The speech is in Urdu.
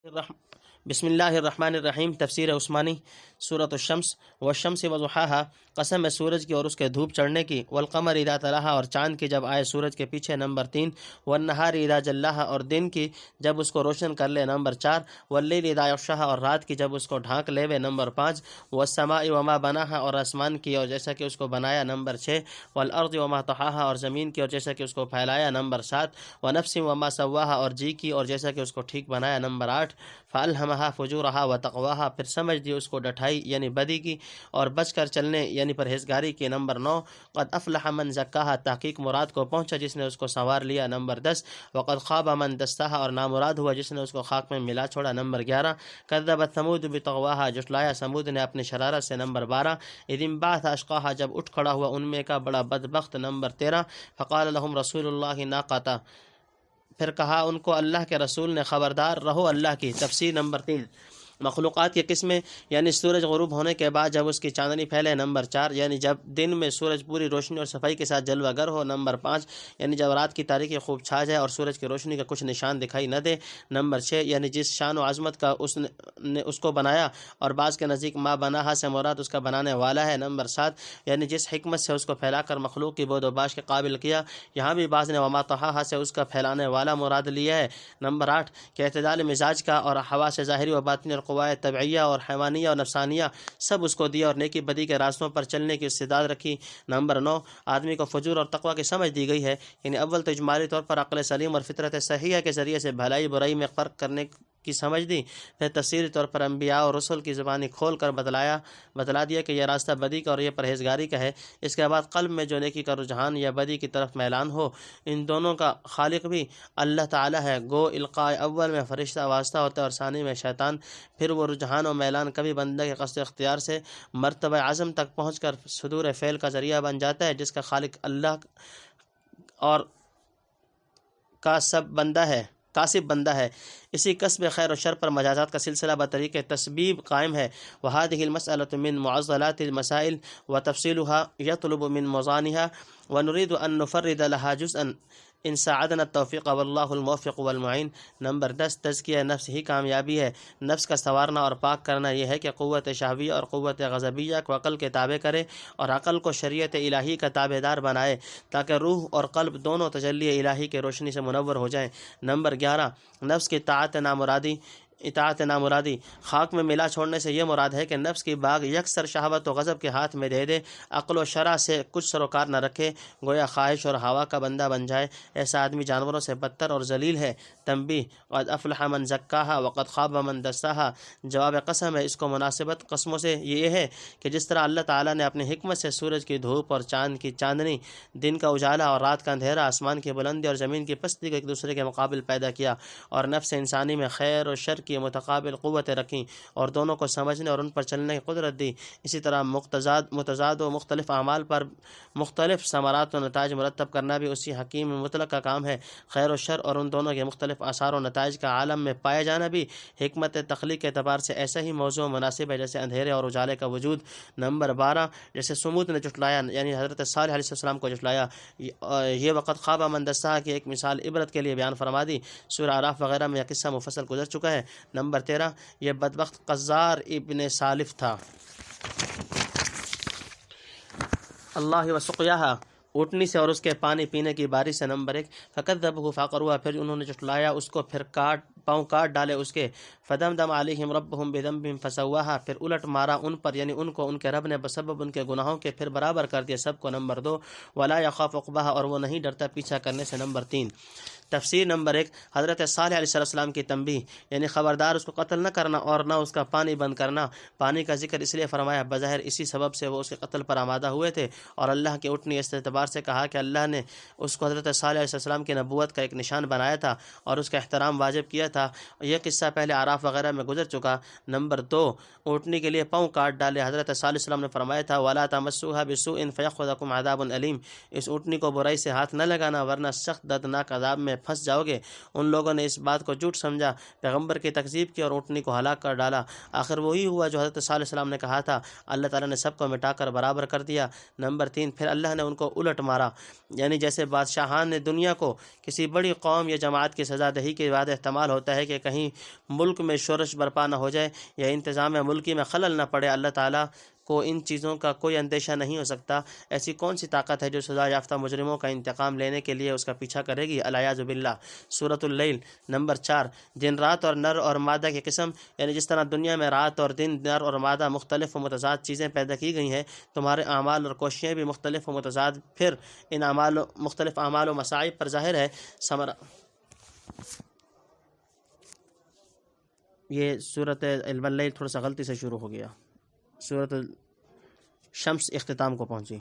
بسم اللہ الرحمن الرحیم۔ تفسیر عثمانی سورۃ الشمس والشمس وضحاها، قسم ہے سورج کی اور اس کے دھوپ چڑھنے کی، والقمر اذا تلاها، اور چاند کی جب آئے سورج کے پیچھے، نمبر 3، والنہار اذا جلاها، اور دن کی جب اس کو روشن کر لے، نمبر 4، واللیل اذا یغشاها، اور رات کی جب اس کو ڈھانک لے، نمبر 5، والسماء وما بناها، اور آسمان کی اور جیسا کہ اس کو بنایا، نمبر 6، والارض وما طحاها، اور زمین کی اور جیسا کہ اس کو پھیلایا، نمبر 7، ونفس وما سواها، اور جی کی اور جیسا کہ اس کو ٹھیک بنایا، نمبر 8، فَأَلْهَمَهَا فُجُورَهَا وَتَقْوَاهَا، پھر سمجھ دی اس کو ڈٹھائی یعنی بدی کی اور بچ کر چلنے یعنی پرہیزگاری کی، نمبر 9، قد افلح من زکاها، تحقیق مراد کو پہنچا جس نے اس کو سنوار لیا، نمبر 10، وقد خاب من دستاها، اور نامراد ہوا جس نے اس کو خاک میں ملا چھوڑا، نمبر 11، کذبت ثمود بطغواها، جھٹلایا سمود نے اپنی شرارت سے، نمبر 12، اذ انبعث اشقاها، جب اٹھ کھڑا ہوا ان میں کا بڑا بدبخت، نمبر 13، فقال لهم رسول اللہ ناقۃ، پھر کہا ان کو اللہ کے رسول نے خبردار رہو اللہ کی۔ تفسیر نمبر 3، مخلوقات کی قسمیں یعنی سورج غروب ہونے کے بعد جب اس کی چاندنی پھیلے، نمبر 4، یعنی جب دن میں سورج پوری روشنی اور صفائی کے ساتھ جلوہ گر ہو، نمبر 5، یعنی جب رات کی تاریکی خوب چھا جائے اور سورج کی روشنی کا کچھ نشان دکھائی نہ دے، نمبر 6، یعنی جس شان و عظمت کا اس کو بنایا، اور بعض کے نزدیک ما بناہا سے مراد اس کا بنانے والا ہے، نمبر 7، یعنی جس حکمت سے اس کو پھیلا کر مخلوق کی بود و باش کے قابل کیا، یہاں بھی بعض نے وما طحاہا سے اس کا پھیلانے والا مراد لیا ہے، نمبر 8، کہ اعتدال مزاج کا اور حواس ظاہری و باطنی اور قوائے طبعیہ اور حیوانیہ اور نفسانیہ سب اس کو دیا اور نیکی بدی کے راستوں پر چلنے کی استعداد رکھی، نمبر 9، آدمی کو فجور اور تقوی کی سمجھ دی گئی ہے، یعنی اول تو اجمالی طور پر عقل سلیم اور فطرت صحیحہ کے ذریعے سے بھلائی برائی میں فرق کرنے کی سمجھ دی، پھر تفصیلی طور پر انبیاء اور رسول کی زبانی کھول کر بتلا دیا کہ یہ راستہ بدی کا اور یہ پرہیزگاری کا ہے، اس کے بعد قلب میں جو نیکی کا رجحان یا بدی کی طرف میلان ہو، ان دونوں کا خالق بھی اللہ تعالی ہے، گو القاء اول میں فرشتہ واسطہ ہوتا ہے اور ثانی میں شیطان، پھر وہ رجحان و میلان کبھی بندہ کے قصد اختیار سے مرتبہ عزم تک پہنچ کر صدور فعل کا ذریعہ بن جاتا ہے، جس کا خالق اللہ اور کاسب بندہ ہے، اسی کسب خیر و شر پر مجازات کا سلسلہ بطریق تسبیب قائم ہے، وهذه المسألة من معضلات المسائل وتفصيلها يطلب من موزانها ونريد أن نفرد لها جزءا ان ساعدنا التوفیق واللہ الموفق والمعین، نمبر 10، تزکیہ نفس ہی کامیابی ہے، نفس کا سنوارنا اور پاک کرنا یہ ہے کہ قوت شہویہ اور قوت غضبیہ کو عقل کے تابع کرے اور عقل کو شریعت الہی کا تابع دار بنائے تاکہ روح اور قلب دونوں تجلی الہی کے روشنی سے منور ہو جائیں، نمبر 11، نفس کی اطاعت نامرادی، خاک میں ملا چھوڑنے سے یہ مراد ہے کہ نفس کی باغ یکسر شہوت و غضب کے ہاتھ میں دے دے، عقل و شرع سے کچھ سروکار نہ رکھے، گویا خواہش اور ہوا کا بندہ بن جائے، ایسا آدمی جانوروں سے بدتر اور ذلیل ہے۔ تنبیہ، قد افلح من زکاہا وقد خاب من دساہا، جواب قسم ہے، اس کو مناسبت قسموں سے یہ ہے کہ جس طرح اللہ تعالیٰ نے اپنی حکمت سے سورج کی دھوپ اور چاند کی چاندنی، دن کا اجالا اور رات کا اندھیرا، آسمان کی بلندی اور زمین کی پستی کو ایک دوسرے کے مقابل پیدا کیا، اور نفس انسانی میں خیر و شر کی متقابل قوتیں رکھیں اور دونوں کو سمجھنے اور ان پر چلنے کی قدرت دی، اسی طرح متضاد و مختلف اعمال پر مختلف ثمرات و نتائج مرتب کرنا بھی اسی حکیم مطلق کا کام ہے، خیر و شر اور ان دونوں کے مختلف آثار و نتائج کا عالم میں پائے جانا بھی حکمت تخلیق کے اعتبار سے ایسا ہی موضوع مناسب ہے جیسے اندھیرے اور اجالے کا وجود، نمبر 12، جیسے سمود نے جھٹلایا یعنی حضرت صالح علیہ السلام کو جھٹلایا، یہ وقت خواب من دسا کی ایک مثال عبرت کے لیے بیان فرما دی، سورہ اعراف وغیرہ میں یہ قصہ مفصل گزر چکا ہے، نمبر 13، یہ بدبخت قزار ابن سالف تھا، اللہ وسقیاہا، اونٹنی سے اور اس کے پانی پینے کی باری سے، نمبر 1، فکذبوہ فعقروہا، پھر انہوں نے جھٹلایا اس کو، پھر پاؤں کاٹ ڈالے اس کے، فدمدم علیہم ربہم بذنبہم فسواہا، پھر الٹ مارا ان پر یعنی ان کو ان کے رب نے بسبب ان کے گناہوں کے پھر برابر کر دیا سب کو، نمبر 2، ولا یخاف عقباہا، اور وہ نہیں ڈرتا پیچھا کرنے سے، نمبر 3۔ تفسیر نمبر 1، حضرت صالح علیہ السلام کی تنبیہ، یعنی خبردار اس کو قتل نہ کرنا اور نہ اس کا پانی بند کرنا، پانی کا ذکر اس لیے فرمایا بظاہر اسی سبب سے وہ اس کے قتل پر آمادہ ہوئے تھے، اور اللہ کی اٹھنی اس اعتبار سے کہا کہ اللہ نے اس کو حضرت صالح علیہ السلام کی نبوت کا ایک نشان بنایا تھا اور اس کا احترام واجب کیا تھا، یہ قصہ پہلے اعراف وغیرہ میں گزر چکا، نمبر 2، اونٹنی کے لیے پاؤں کاٹ ڈالے، حضرت صالح علیہ السلام نے فرمایا تھا وَلَا تَمَسُّوهَا بِسُوءٍ فَيَأْخُذَكُمْ عَذَابٌ أَلِيمٌ، اس اونٹنی کو برائی سے ہاتھ نہ لگانا ورنہ سخت دردناک عذاب میں پھنس جاؤ گے۔ ان لوگوں نے اس بات کو جھوٹ سمجھا، پیغمبر کی تکذیب کی اور اونٹنی کو ہلاک کر ڈالا۔ آخر وہی ہوا جو حضرت صالح علیہ السلام نے کہا تھا، اللہ تعالیٰ نے سب کو مٹا کر برابر کر دیا۔ نمبر 3، پھر اللہ نے ان کو الٹ مارا، یعنی جیسے بادشاہان نے دنیا کو کسی بڑی قوم یا جماعت کی سزا دہی کے بعد احتمال ہوتا ہے کہ کہیں ملک میں شورش برپا نہ ہو جائے یا انتظام ملکی میں خلل نہ پڑے، اللہ تعالیٰ کو ان چیزوں کا کوئی اندیشہ نہیں ہو سکتا۔ ایسی کون سی طاقت ہے جو سزا یافتہ مجرموں کا انتقام لینے کے لیے اس کا پیچھا کرے گی؟ الیاذ باللہ۔ سورۃ اللیل نمبر 4، دن رات اور نر اور مادہ کی قسم، یعنی جس طرح دنیا میں رات اور دن، نر اور مادہ مختلف و متضاد چیزیں پیدا کی گئی ہیں، تمہارے اعمال اور کوششیں بھی مختلف و متضاد پھر ان مختلف اعمال و مصائب پر ظاہر ہے۔ یہ سورۃ اللیل تھوڑا سا غلطی سے شروع ہو گیا، سورۃ الشمس اختتام کو پہنچی۔